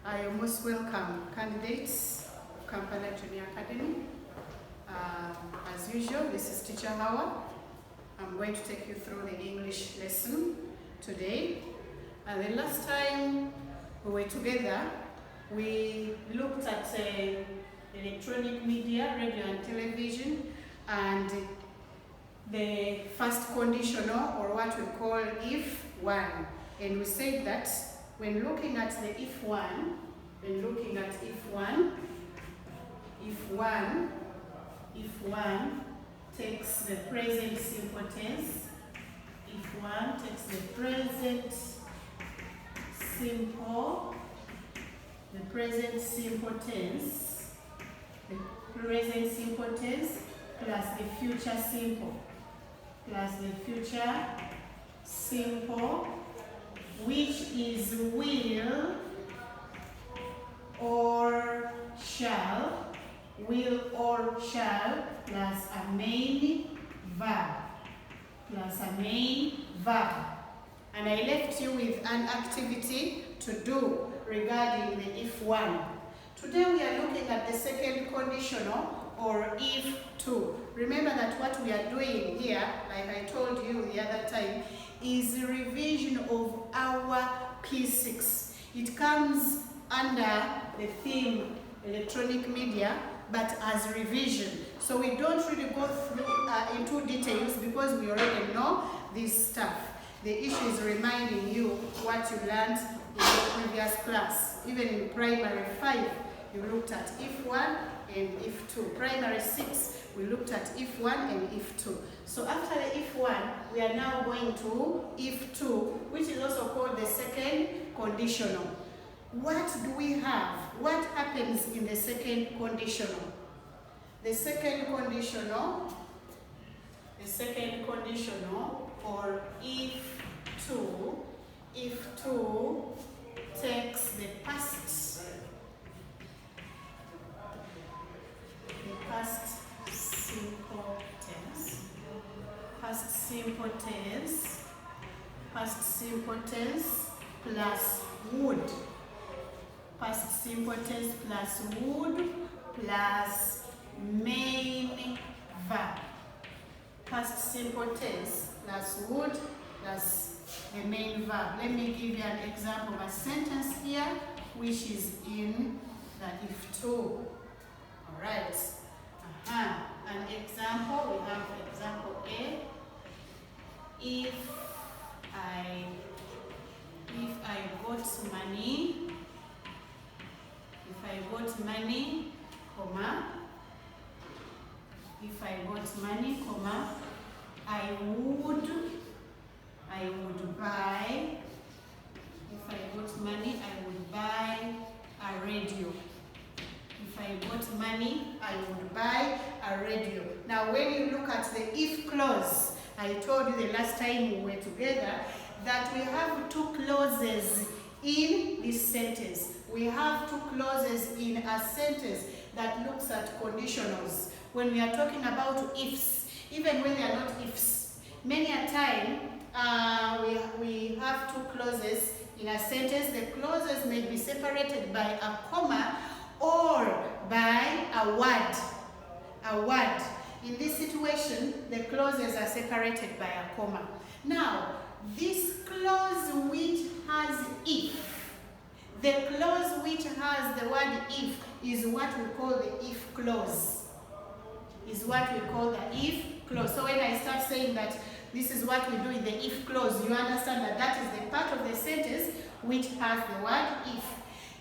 I most welcome candidates of Kampala Junior Academy. As usual, this is Teacher Hawa. I'm going to take you through the English lesson today. The last time we were together, we looked at electronic media, radio and television, and the first conditional, or what we call if one. And we said that when looking at the if one, if one takes the present simple tense, if one takes the present simple tense plus the future simple, which is will or shall plus a main verb. And I left you with an activity to do regarding the if one. Today we are looking at the second conditional, or if two. Remember that what we are doing here, like I told you the other time, is a revision of our P6. It comes under the theme electronic media, but as revision. So we don't really go through into details because we already know this stuff. The issue is reminding you what you learned in the previous class. Even in primary 5, you looked at if one and if two. Primary 6, we looked at if one and if two. So after the if one, we are now going to if two, which is also called the second conditional. What do we have? What happens in the second conditional? The second conditional, or if two takes the past simple tense plus would. Past simple tense plus would plus main verb. Past simple tense plus would plus the main verb. Let me give you an example of a sentence here, which is in the if two. All right. An example, we have example A. If I got money, I would buy. If I got money, I would buy a radio. If I got money, I would buy a radio. Now, when you look at the if clause, I told you the last time we were together that we have two clauses in this sentence. We have two clauses in a sentence that looks at conditionals. When we are talking about ifs, even when they are not ifs, many a time we have two clauses in a sentence. The clauses may be separated by a comma or by a word. In this situation, the clauses are separated by a comma. Now, this clause which has if, the clause which has the word if is what we call the if clause. So when I start saying that this is what we do in the if clause, you understand that that is the part of the sentence which has the word if.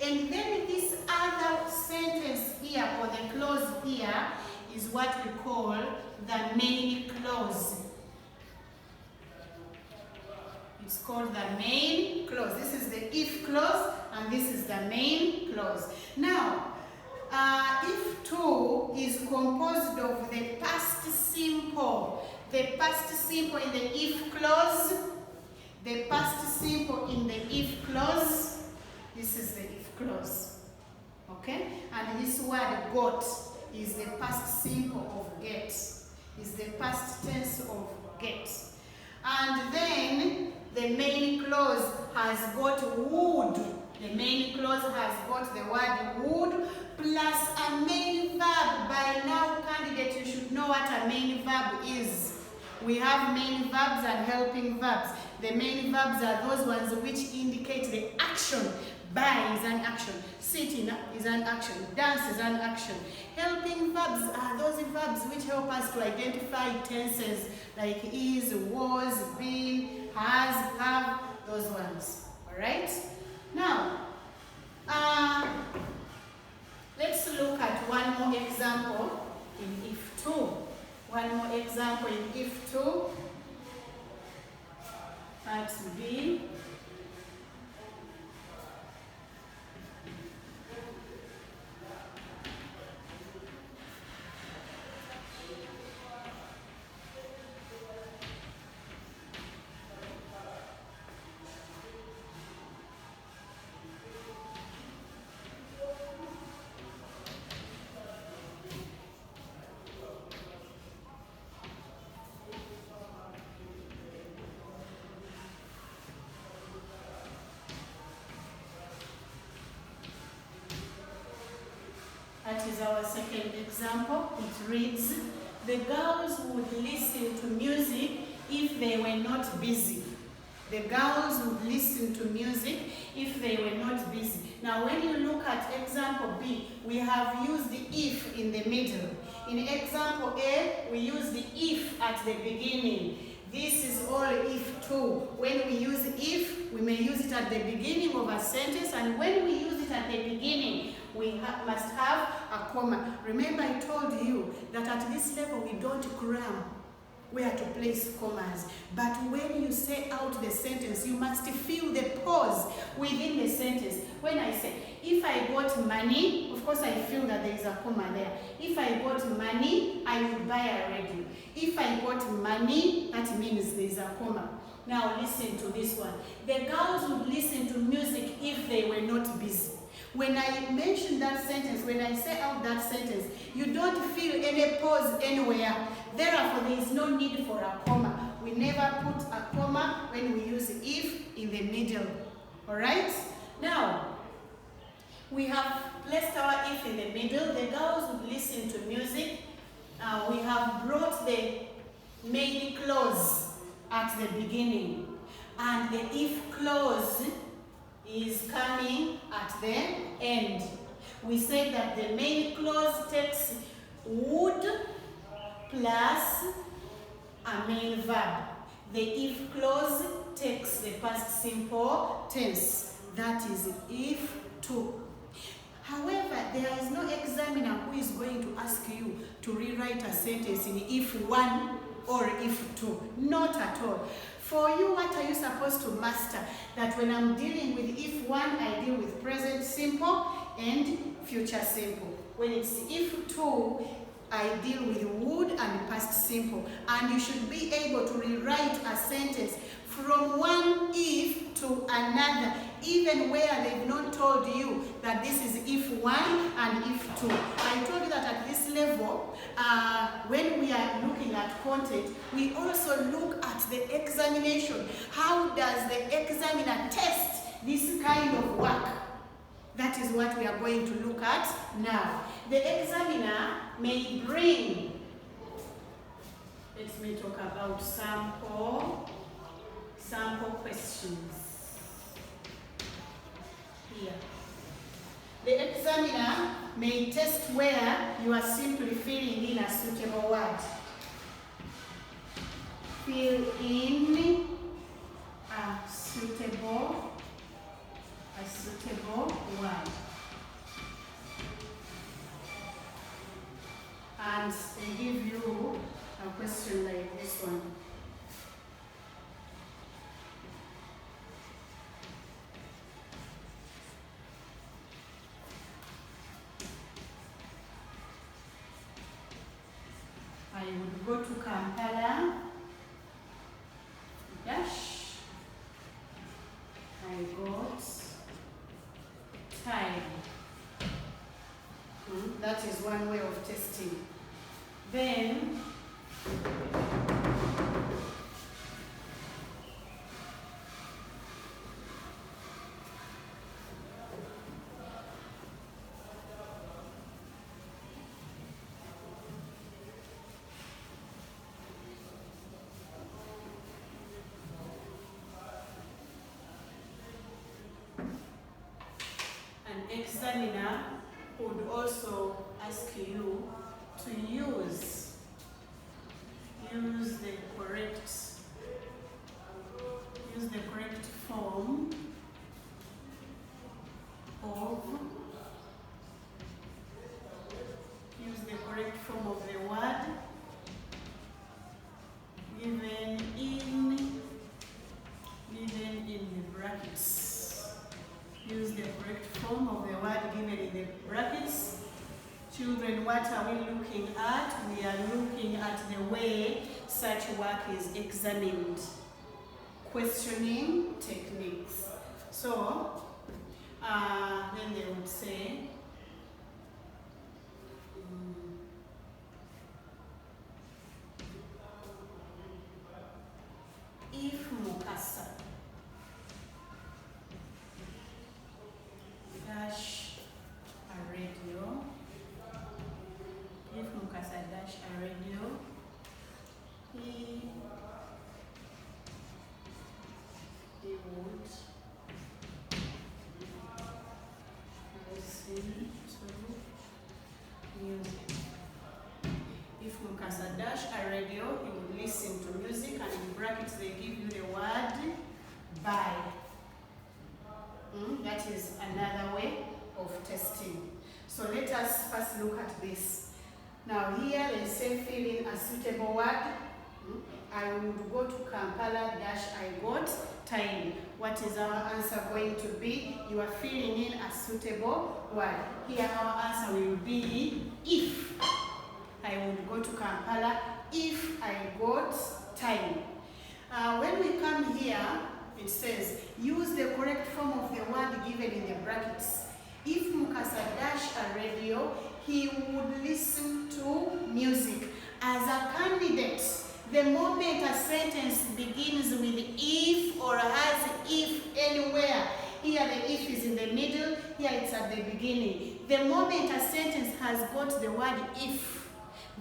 And then this other sentence here, or the clause here, is what we call the main clause. It's called the main clause. This is the if clause, and this is the main clause. Now, if two is composed of the past simple. The past simple in the if clause. The past simple in the if clause. This is the if clause. Okay? And this word got is the past simple of get. Is the past tense of get. And then the main clause has got would. The main clause has got the word would plus a main verb. By now, candidate, you should know what a main verb is. We have main verbs and helping verbs. The main verbs are those ones which indicate the action. Buy is an action. Sitting is an action. Dance is an action. Helping verbs are those verbs which help us to identify tenses like is, was, been, has, have, those ones. Alright? Now, let's look at one more example in if 2. One more example in if 2. Part B. That is our second example. It reads, the girls would listen to music if they were not busy. The girls would listen to music if they were not busy. Now, when you look at example B, we have used the if in the middle. In example A, we use the if at the beginning. This is all if 2. When we use if, we may use it at the beginning of a sentence, and when we use it at the beginning, we must have a comma. Remember, I told you that at this level we don't cram where to place commas. But when you say out the sentence, you must feel the pause within the sentence. When I say, if I got money, of course I feel that there is a comma there. If I got money, I would buy a radio. If I got money, that means there is a comma. Now listen to this one. The girls would listen to music if they were not busy. When I mention that sentence, when I say out that sentence, you don't feel any pause anywhere. Therefore, there is no need for a comma. We never put a comma when we use if in the middle. Alright? Now, we have placed our if in the middle. The girls would listen to music. We have brought the main clause at the beginning. And the if clause is coming at the end. We say that the main clause takes would plus a main verb. The if clause takes the past simple tense. That is if 2. However, there is no examiner who is going to ask you to rewrite a sentence in if 1 or if 2. Not at all. For you, what are you supposed to master? That when I'm dealing with if 1, I deal with present simple and future simple. When it's if 2, I deal with would and past simple. And you should be able to rewrite a sentence from one if to another, even where they've not told you that this is if 1 and if 2. I told you that at this level, when we are looking at content, we also look at the examination. How does the examiner test this kind of work? That is what we are going to look at now. The examiner may bring, let me talk about sample questions. Here. The examiner may test where you are simply filling in a suitable word. Fill in a suitable word. And they give you a question like this one. I would go to Kampala, dash, I got time. That is one way of testing. Then, an examiner would also ask you to use the correct form of the word given in the brackets. Use the correct form of the word given in the brackets. Children, what are we looking at? We are looking at the way such work is examined. Questioning techniques. So, then they would say, if Mukasa dash a radio, if Mukasa dash a radio, he would listen to music. If Mukasa dash a radio, he would listen to music, and in brackets they give you the word by. That is another way of testing. So let us first look at this. Now here they say fill in a suitable word. I would go to Kampala dash I got time. What is our answer going to be? You are filling in a suitable word. Here our answer will be if. I would go to Kampala if I got time. When we come here, it says use the correct form of the word given in the brackets. If Mukasa dash a radio, he would listen to music. As a candidate, the moment a sentence begins with if or has if anywhere, here the if is in the middle, here it's at the beginning. The moment a sentence has got the word if,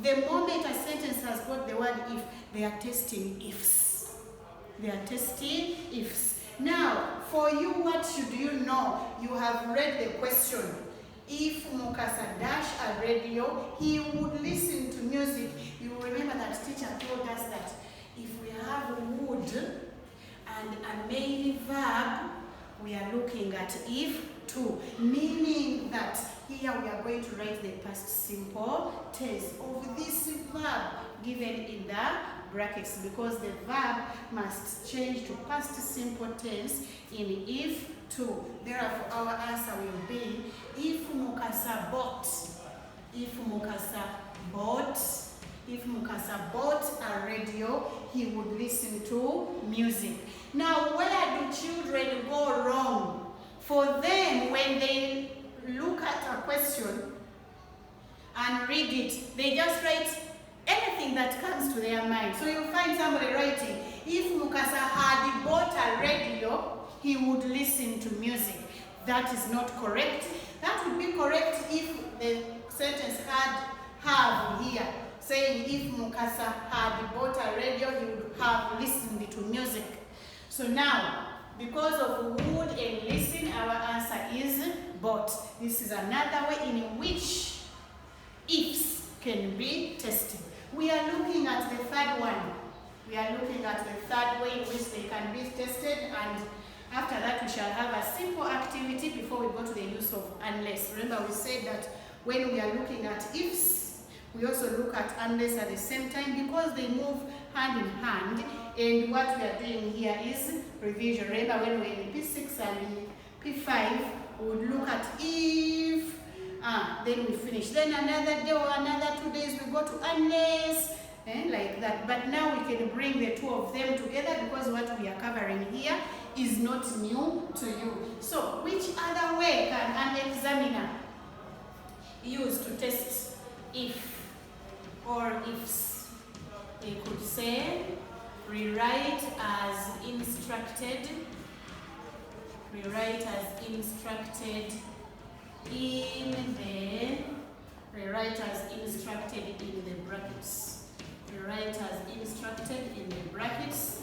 the moment a sentence has got the word if, they are testing ifs. They are testing ifs. Now, for you, what should you know? You have read the question. If Mukasa dash a radio, he would listen to music. You remember that teacher told us that if we have would and a main verb, we are looking at if too, meaning that here we are going to write the past simple tense of this verb given in the brackets, because the verb must change to past simple tense in if too. Therefore, our answer will be if Mukasa bought. If Mukasa bought a radio, he would listen to music. Now, where do children go wrong? For them, when they look at a question and read it, they just write anything that comes to their mind. So you'll find somebody writing, if Mukasa had bought a radio, he would listen to music. That is not correct. That would be correct if the sentence had have here, saying if Mukasa had bought a radio, he would have listened to music. So now, because of would and listen, our answer is bought. This is another way in which ifs can be tested. We are looking at the third one. We are looking at the third way in which they can be tested, and after that we shall have a simple activity before we go to the use of unless. Remember, we said that when we are looking at ifs, we also look at unless at the same time because they move hand in hand, and what we are doing here is revision. Remember, when we were in P6 and P5, we would look at if, then we finish. Then another day or another 2 days we go to unless, like that. But now we can bring the two of them together because what we are covering here is not new to you. So, which other way can an examiner use to test if or ifs? They could say, rewrite as instructed. Rewrite as instructed in the brackets. Rewrite as instructed in the brackets.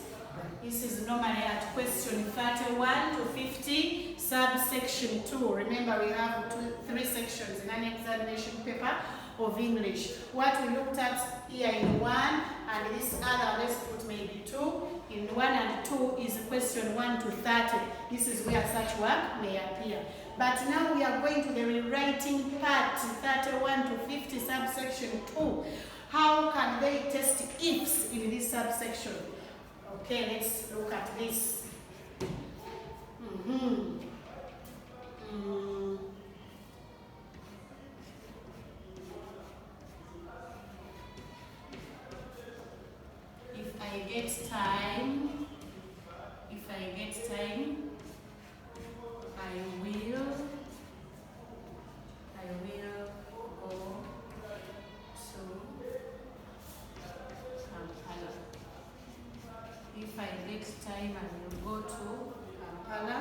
This is normally at question 31 to 56. subsection 2. Remember, we have three sections in an examination paper of English. What we looked at here in 1 and this other, let's put maybe 2. In 1 and 2 is question 1 to 30. This is where such work may appear. But now we are going to the rewriting part, 31 to 50, subsection 2. How can they test ifs in this subsection? Okay, let's look at this. If I get time, I will go to Kampala. If I get time, I will go to Kampala.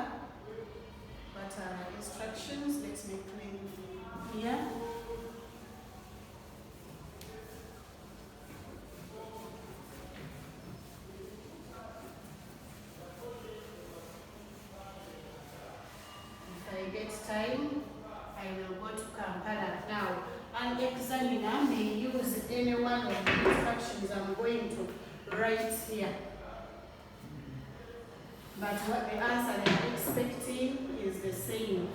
What are my instructions? Let's make clean here. If I get time, I will go to Kampala. Now, an examiner may use any one of the instructions I'm going to write here. But what the answer they're expecting is the same.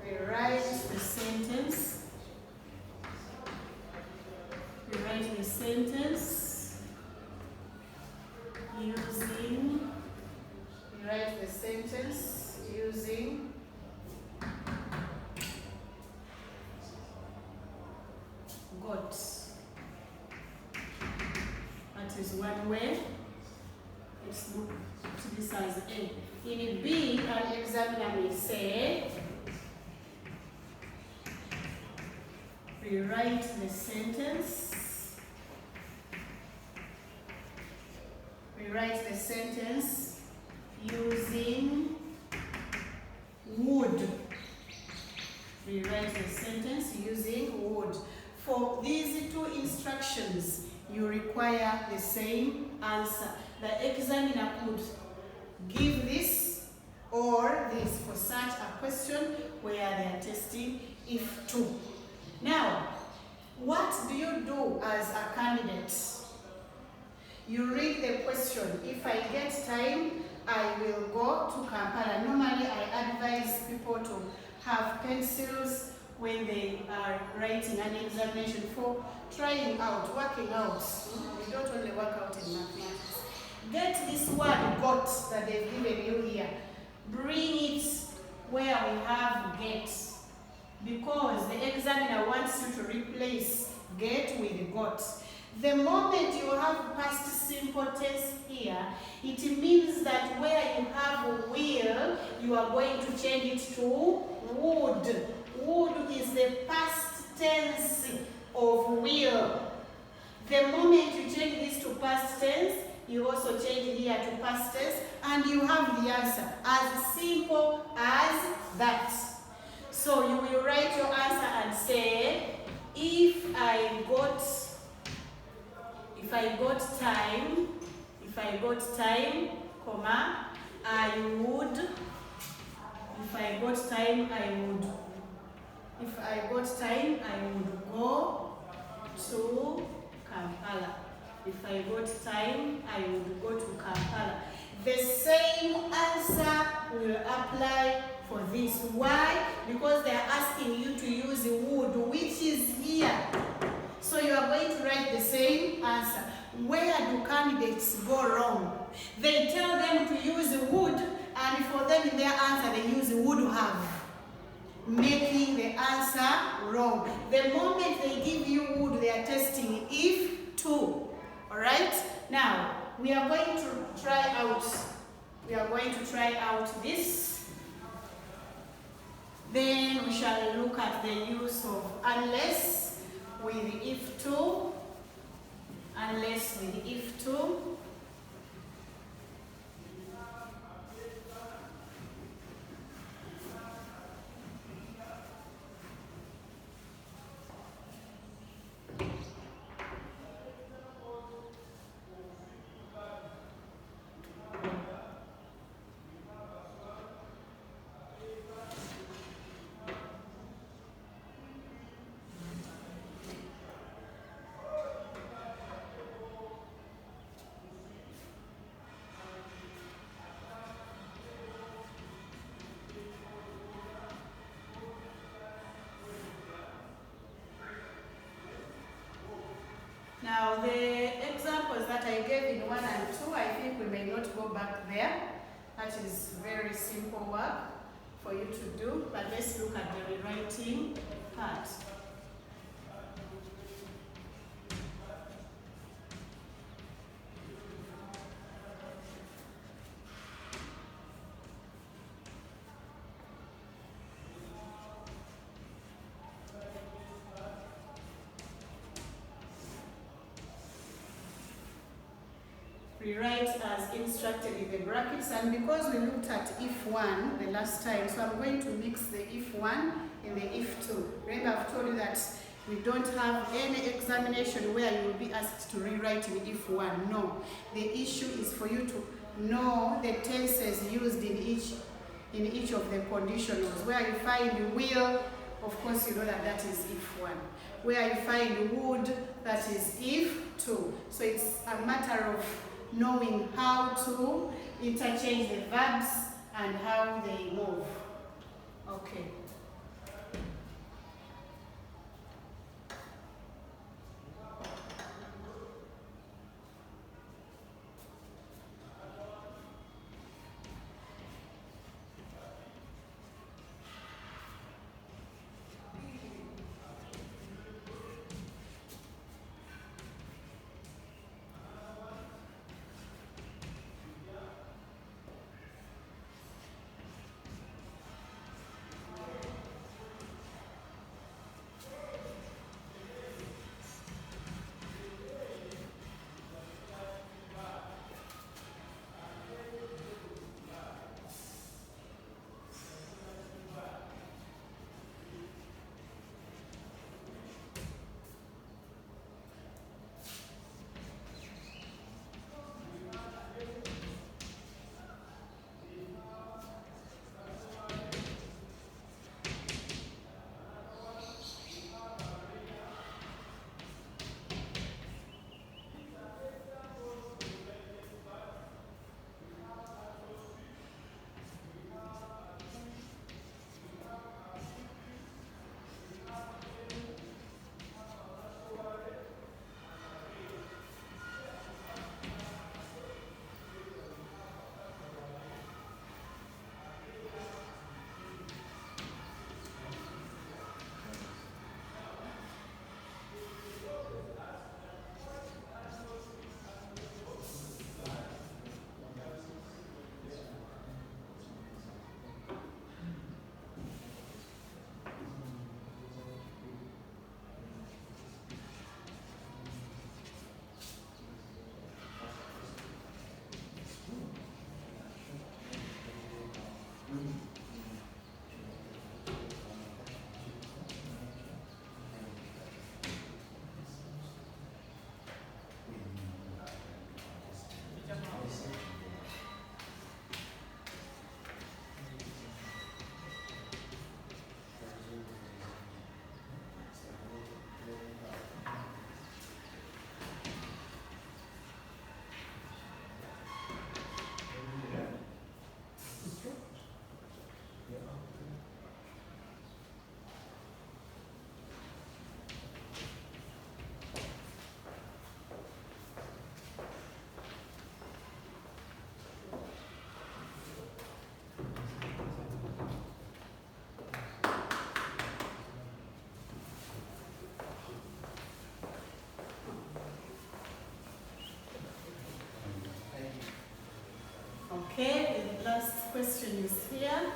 We write the sentence. Using got. That is one way. Let's look to this as A. In B, an examiner may say, rewrite the sentence. Rewrite the sentence using would. Rewrite the sentence using would. For these two instructions, you require the same answer. The examiner could give this or this for such a question where they are testing if to. Now, what do you do as a candidate? You read the question. If I get time, I will go to Kampala. Normally, I advise people to have pencils when they are writing an examination for trying out, working out. We don't only work out in mathematics. Get this word got that they've given you here. Bring it where we have get, because the examiner wants you to replace get with got. The moment you have past simple tense here, it means that where you have will, you are going to change it to would. Would is the past tense of will. The moment you change this to past tense, you also change here to past tense, and you have the answer. As simple as that. So you will write your answer and say, if I got time, comma, I would. If I got time, I would. If I got time, I would go to Kampala. If I got time, I would go to Kampala. The same answer will apply for this. Why? Because they are asking you to use would, which is here. So you are going to write the same answer. Where do candidates go wrong? They tell them to use would, and for them in their answer they use would have, making the answer wrong. The moment they give you would, they are testing if to. Alright? Now, we are going to try out this. Then we shall look at the use of unless with if to. Unless with if to. The examples that I gave in 1 and 2, I think we may not go back there. That is very simple work for you to do, but let's look at the rewriting part. Rewrite as instructed in the brackets, and because we looked at if 1 the last time, so I'm going to mix the if 1 and the if 2. Remember, I've told you that we don't have any examination where you will be asked to rewrite in if 1. No, the issue is for you to know the tenses used in each of the conditionals. Where you find will, of course you know that that is if 1. Where you find would, that is if 2. So it's a matter of knowing how to interchange the verbs and how they move. Okay. Okay, the last question is here.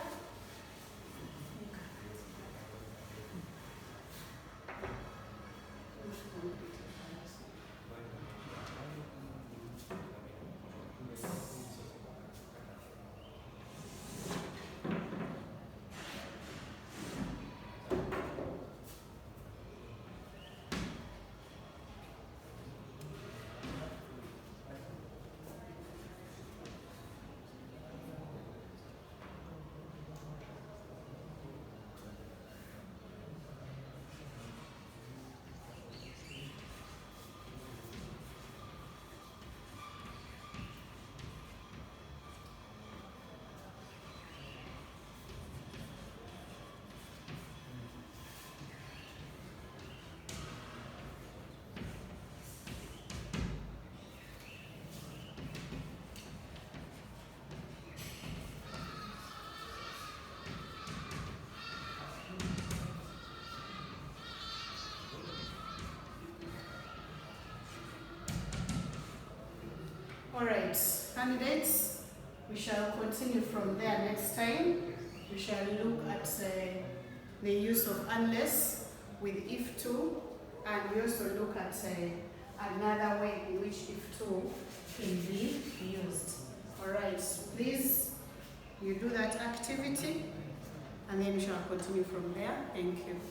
Alright, candidates, we shall continue from there next time. We shall look at the use of unless with if to, and we also look at another way in which if to can be used. Alright, please, you do that activity and then we shall continue from there. Thank you.